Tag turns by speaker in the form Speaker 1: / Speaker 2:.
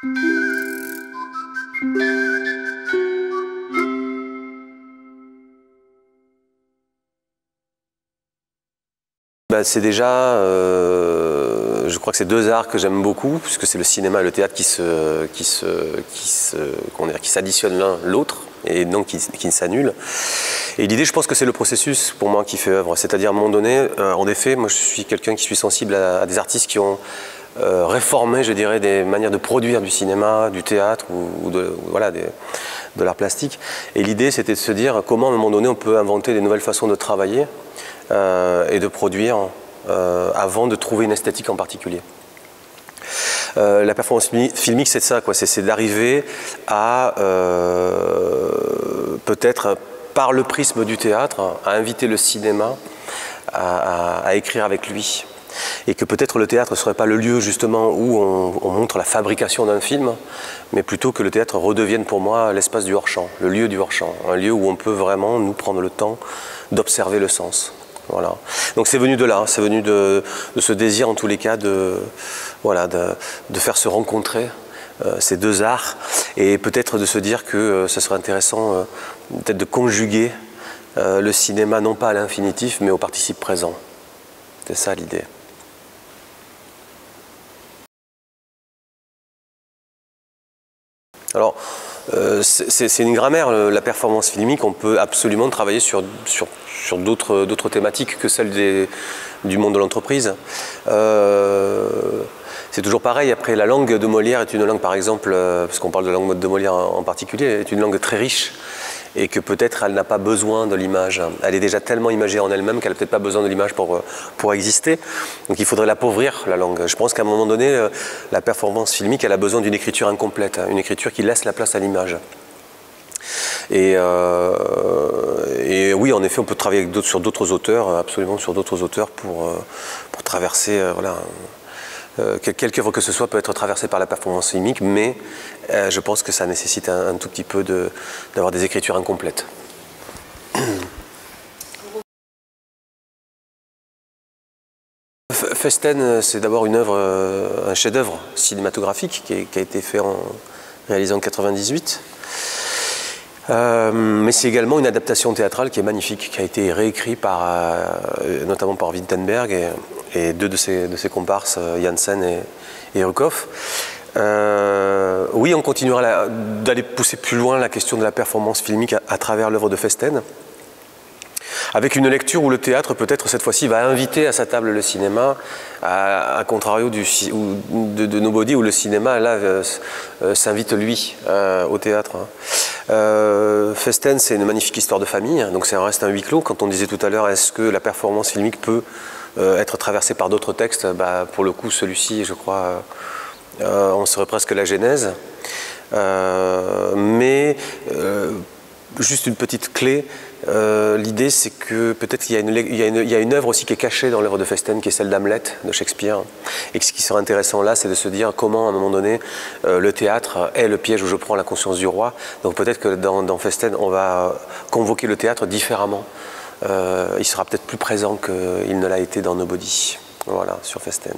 Speaker 1: C'est déjà, je crois que c'est deux arts que j'aime beaucoup, puisque c'est le cinéma et le théâtre qui s'additionnent l'un l'autre, et donc qui s'annulent. Et l'idée, je pense que c'est le processus pour moi qui fait œuvre, c'est-à-dire à un moment donné, en effet, moi je suis quelqu'un qui suis sensible à des artistes qui ont réformé, je dirais, des manières de produire du cinéma, du théâtre ou de l'art plastique. Et l'idée, c'était de se dire comment à un moment donné on peut inventer des nouvelles façons de travailler et de produire avant de trouver une esthétique en particulier. La performance filmique, c'est ça, quoi. C'est d'arriver à peut-être par le prisme du théâtre à inviter le cinéma à écrire avec lui. Et que peut-être le théâtre ne serait pas le lieu justement où on montre la fabrication d'un film, mais plutôt que le théâtre redevienne pour moi l'espace du hors-champ, le lieu du hors-champ, un lieu où on peut vraiment nous prendre le temps d'observer le sens. Voilà. Donc c'est venu de là, c'est venu de ce désir en tous les cas de faire se rencontrer ces deux arts et peut-être de se dire que ce serait intéressant peut-être de conjuguer le cinéma non pas à l'infinitif mais au participe présent. C'est ça l'idée. Alors, c'est une grammaire, la performance filmique, on peut absolument travailler sur d'autres thématiques que celles du monde de l'entreprise. C'est toujours pareil, après la langue de Molière est une langue, par exemple, parce qu'on parle de la langue de Molière en particulier, est une langue très riche et que peut-être elle n'a pas besoin de l'image. Elle est déjà tellement imagée en elle-même qu'elle n'a peut-être pas besoin de l'image pour exister. Donc il faudrait l'appauvrir, la langue. Je pense qu'à un moment donné, la performance filmique, elle a besoin d'une écriture incomplète, une écriture qui laisse la place à l'image. Et oui, en effet, on peut travailler sur d'autres auteurs, absolument sur d'autres auteurs pour traverser, voilà. Quelque œuvre que ce soit peut être traversée par la performance filmique, mais je pense que ça nécessite un tout petit peu d'avoir des écritures incomplètes. Festen, c'est d'abord une œuvre, un chef-d'œuvre cinématographique qui a été réalisé en 1998. Mais c'est également une adaptation théâtrale qui est magnifique, qui a été réécrite notamment par Vinterberg et deux de ses comparses, Janssen et Rukoff. Oui, on continuera d'aller pousser plus loin la question de la performance filmique à travers l'œuvre de Festen, avec une lecture où le théâtre, peut-être cette fois-ci, va inviter à sa table le cinéma, à contrario de Nobody, où le cinéma, là, s'invite lui au théâtre. Festen, c'est une magnifique histoire de famille, donc ça reste un huis clos. Quand on disait tout à l'heure, est-ce que la performance filmique peut être traversée par d'autres textes, pour le coup, celui-ci, je crois, on serait presque la genèse. Juste une petite clé, l'idée c'est que peut-être qu'il y a une œuvre aussi qui est cachée dans l'œuvre de Festen, qui est celle d'Hamlet de Shakespeare. Et ce qui serait intéressant là, c'est de se dire comment à un moment donné le théâtre est le piège où je prends la conscience du roi. Donc peut-être que dans Festen, on va convoquer le théâtre différemment. Il sera peut-être plus présent qu'il ne l'a été dans Nobody. Voilà, sur Festen.